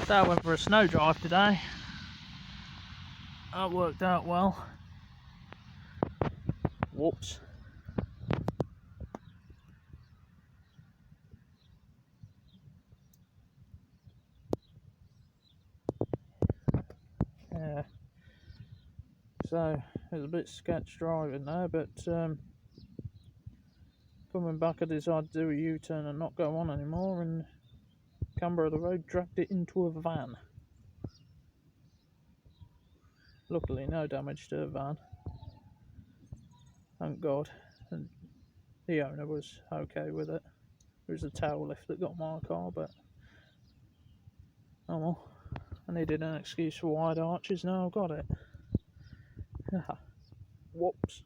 So I went for a snow drive today. That worked out well. Whoops. Yeah. So it was a bit sketch driving there, but coming back I decided to do a U-turn and not go on anymore, and camber of the road dragged it into a van. Luckily no damage to the van, thank God, and the owner was okay with it. It was the tail lift that got my car, but oh well. I needed an excuse for wide arches, now I've got it. Whoops.